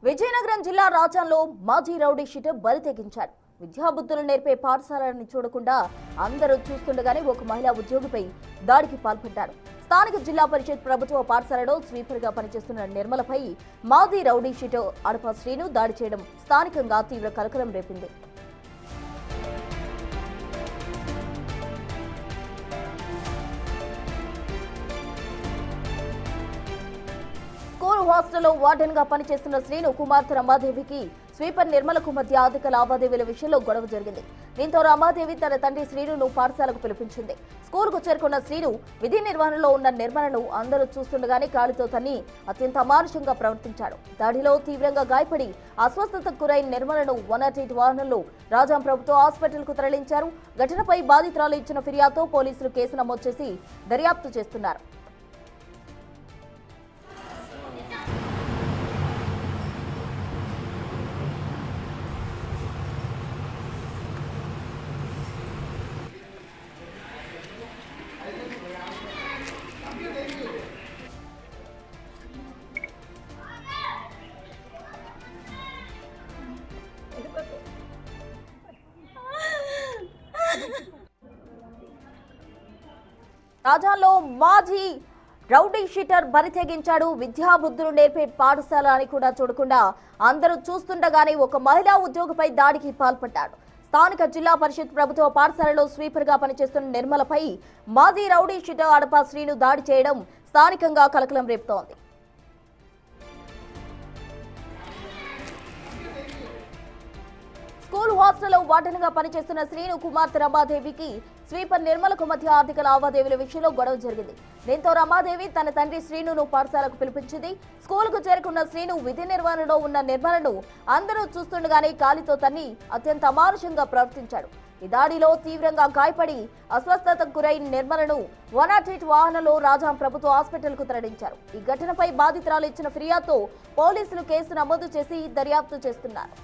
విజయనగరం జిల్లా రాజాంలో మాజీ rowdy sheeter బరి తెగించాడు. విద్యాబుద్ధులు నేర్పే పాఠశాలని చూడకుండా అందరూ చూస్తుండగానే ఒక మహిళా ఉద్యోగిపై దాడికి పాల్పడ్డాడు. స్థానిక జిల్లా పరిషత్ ప్రభుత్వ పాఠశాలలో స్వీపర్ గా పనిచేస్తున్న నిర్మలపై మాజీ రౌడీ షీటర్ అడప శ్రీను దాడి చేయడం స్థానికంగా తీవ్ర కలకలం రేపింది. స్కూల్ హాస్టల్లో వార్డెన్ గా పనిచేస్తున్న శ్రీను కుమార్తె రమాదేవికి స్వీపర్ నిర్మలకు మధ్య ఆర్థిక లావాదేవీల విషయంలో గొడవ జరిగింది. దీంతో రమాదేవి తన తండ్రి శ్రీనును పాఠశాలకు పిలిపించింది. స్కూల్కు చేరుకున్న శ్రీను విధి నిర్వహణలో ఉన్న నిర్మలను అందరూ చూస్తుండగానే కాలితో తన్ని అత్యంత అమానుషంగా ప్రవర్తించాడు. దాడిలో తీవ్రంగా గాయపడి అస్వస్థతకు గురైన నిర్మలను 108 వాహనంలో రాజాం ప్రభుత్వ హాస్పిటల్కు తరలించారు. ఘటనపై బాధితురాలు ఇచ్చిన ఫిర్యాదుతో పోలీసులు కేసు నమోదు చేసి దర్యాప్తు చేస్తున్నారు. రాజాలో మాజీ రౌడీ షీటర్ బరి తెగించాడు. విద్యాబుద్ధులు నేర్పే పాఠశాల అని కూడా చూడకుండా అందరూ చూస్తుండగానే ఒక మహిళా ఉద్యోగిపై దాడికి పాల్పడ్డాడు. స్థానిక జిల్లా పరిషత్ ప్రభుత్వ పాఠశాలలో స్వీపర్ గా పనిచేస్తున్న నిర్మలపై మాజీ రౌడీ షీటర్ అడప శ్రీను దాడి చేయడం స్థానికంగా కలకలం రేపుతోంది. స్కూల్ హాస్టల్లో వార్డెన్ గా పనిచేస్తున్న శ్రీను కుమార్తె రమాదేవికి స్వీపర్ నిర్మలకు మధ్య ఆర్థిక లావాదేవీల విషయంలో గొడవ జరిగింది. దీంతో రమాదేవి తన తండ్రి శ్రీనును పాఠశాలకు పిలిపించింది. స్కూల్కు చేరుకున్న శ్రీను విధి నిర్వహణలో ఉన్న నిర్మలను అందరూ చూస్తుండగానే కాలితో తన్ని అత్యంత అమానుషంగా ప్రవర్తించాడు. ఈ దాడిలో తీవ్రంగా గాయపడి అస్వస్థతకు గురైన నిర్మలను 108 వాహనంలో రాజాం ప్రభుత్వ హాస్పిటల్కు తరలించారు. ఈ ఘటనపై బాధితురాలు ఇచ్చిన ఫిర్యాదుతో పోలీసులు కేసు నమోదు చేసి దర్యాప్తు చేస్తున్నారు.